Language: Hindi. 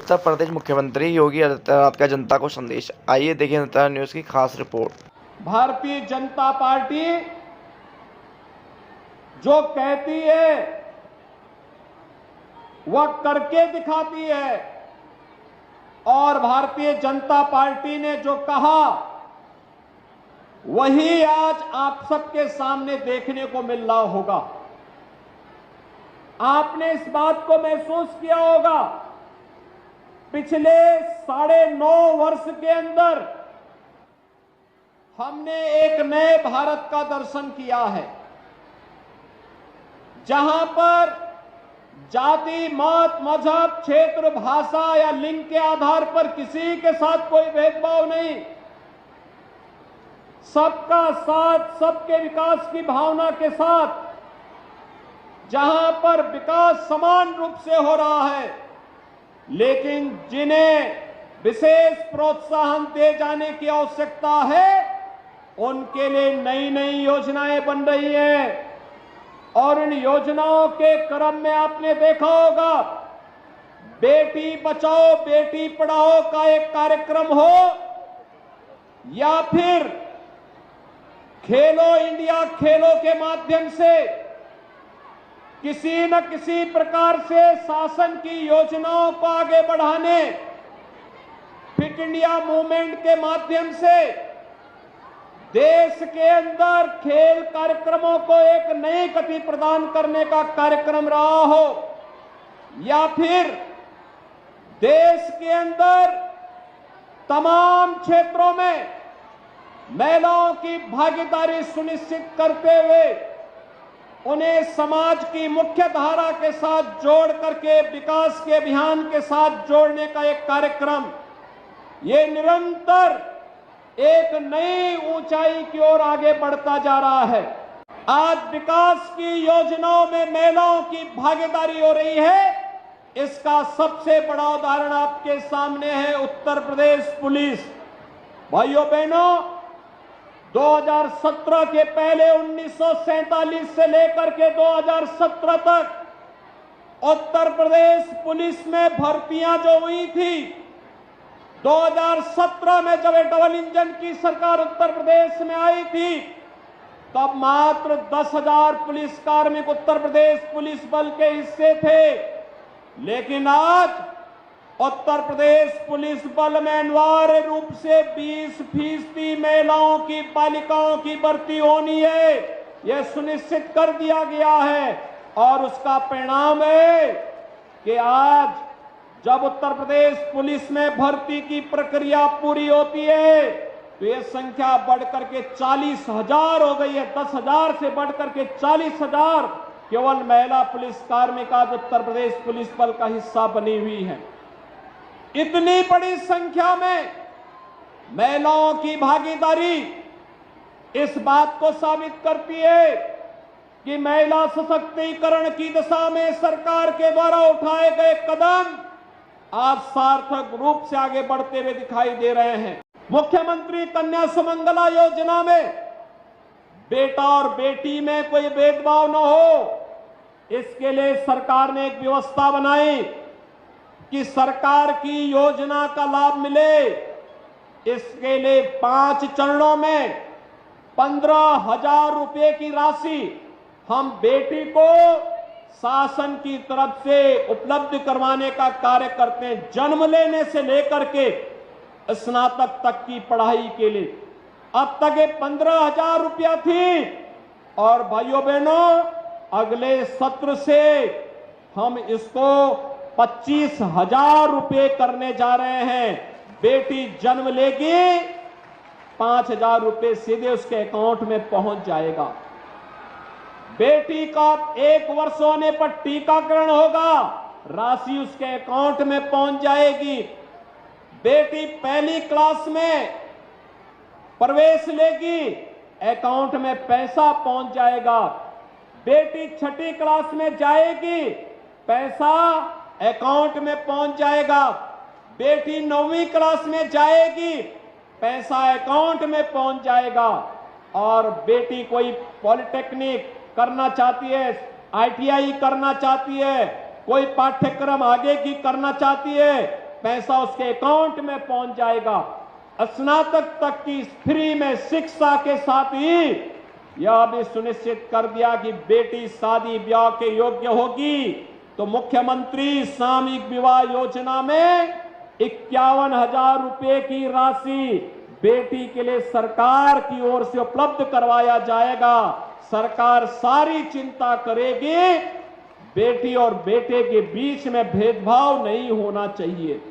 उत्तर प्रदेश मुख्यमंत्री योगी आदित्यनाथ का जनता को संदेश। आइए देखिए नतारा न्यूज़ की खास रिपोर्ट। भारतीय जनता पार्टी जो कहती है वह करके दिखाती है और भारतीय जनता पार्टी ने जो कहा वही आज आप सबके सामने देखने को मिल रहा होगा। आपने इस बात को महसूस किया होगा, पिछले 9.5 वर्ष के अंदर हमने एक नए भारत का दर्शन किया है, जहां पर जाति, मत, मजहब, क्षेत्र, भाषा या लिंग के आधार पर किसी के साथ कोई भेदभाव नहीं, सबका साथ, सबके विकास की भावना के साथ, जहां पर विकास समान रूप से हो रहा है, लेकिन जिन्हें विशेष प्रोत्साहन दिए जाने की आवश्यकता है उनके लिए नई नई योजनाएं बन रही हैं। और इन योजनाओं के क्रम में आपने देखा होगा, बेटी बचाओ बेटी पढ़ाओ का एक कार्यक्रम हो या फिर खेलो इंडिया खेलों के माध्यम से किसी न किसी प्रकार से शासन की योजनाओं को आगे बढ़ाने, फिट इंडिया मूवमेंट के माध्यम से देश के अंदर खेल कार्यक्रमों को एक नई गति प्रदान करने का कार्यक्रम रहा हो, या फिर देश के अंदर तमाम क्षेत्रों में महिलाओं की भागीदारी सुनिश्चित करते हुए उन्हें समाज की मुख्य धारा के साथ जोड़ करके विकास के अभियान के साथ जोड़ने का एक कार्यक्रम, ये निरंतर एक नई ऊंचाई की ओर आगे बढ़ता जा रहा है। आज विकास की योजनाओं में महिलाओं की भागीदारी हो रही है, इसका सबसे बड़ा उदाहरण आपके सामने है उत्तर प्रदेश पुलिस। भाइयों बहनों, 2017 के पहले 1947 से लेकर के 2017 तक उत्तर प्रदेश पुलिस में भर्तियां जो हुई थी, 2017 में जब डबल इंजन की सरकार उत्तर प्रदेश में आई थी तब मात्र 10,000 पुलिस कार्मिक उत्तर प्रदेश पुलिस बल के हिस्से थे, लेकिन आज उत्तर प्रदेश पुलिस बल में अनिवार्य रूप से 20% महिलाओं की, बालिकाओं की भर्ती होनी है, यह सुनिश्चित कर दिया गया है। और उसका परिणाम है कि आज जब उत्तर प्रदेश पुलिस में भर्ती की प्रक्रिया पूरी होती है तो यह संख्या बढ़कर के 40,000 हो गई है। 10,000 से बढ़कर के 40,000 केवल महिला पुलिस कार्मिक आज उत्तर प्रदेश पुलिस बल का हिस्सा बनी हुई है। इतनी बड़ी संख्या में महिलाओं की भागीदारी इस बात को साबित करती है कि महिला सशक्तिकरण की दिशा में सरकार के द्वारा उठाए गए कदम आज सार्थक रूप से आगे बढ़ते हुए दिखाई दे रहे हैं। मुख्यमंत्री कन्या सुमंगला योजना में बेटा और बेटी में कोई भेदभाव न हो, इसके लिए सरकार ने एक व्यवस्था बनाई कि सरकार की योजना का लाभ मिले। इसके लिए 5 चरणों में 15,000 रुपए की राशि हम बेटी को शासन की तरफ से उपलब्ध करवाने का कार्य करते हैं, जन्म लेने से लेकर के स्नातक तक की पढ़ाई के लिए। अब तक ये 15,000 रुपया थी और भाइयों बहनों, अगले सत्र से हम इसको 25,000 रुपए करने जा रहे हैं। बेटी जन्म लेगी, 5,000 रुपए सीधे उसके अकाउंट में पहुंच जाएगा। बेटी का 1 वर्ष होने पर टीकाकरण होगा, राशि उसके अकाउंट में पहुंच जाएगी। बेटी पहली क्लास में प्रवेश लेगी, अकाउंट में पैसा पहुंच जाएगा। बेटी 6ठी क्लास में जाएगी, पैसा अकाउंट में पहुंच जाएगा। बेटी 9वीं क्लास में जाएगी, पैसा अकाउंट में पहुंच जाएगा। और बेटी कोई पॉलिटेक्निक करना चाहती है, ITI करना चाहती है, कोई पाठ्यक्रम आगे की करना चाहती है, पैसा उसके अकाउंट में पहुंच जाएगा। स्नातक तक की फ्री में शिक्षा के साथ ही यह भी सुनिश्चित कर दिया कि बेटी शादी ब्याह के योग्य होगी तो मुख्यमंत्री सामूहिक विवाह योजना में 51,000 रुपए की राशि बेटी के लिए सरकार की ओर से उपलब्ध करवाया जाएगा। सरकार सारी चिंता करेगी, बेटी और बेटे के बीच में भेदभाव नहीं होना चाहिए।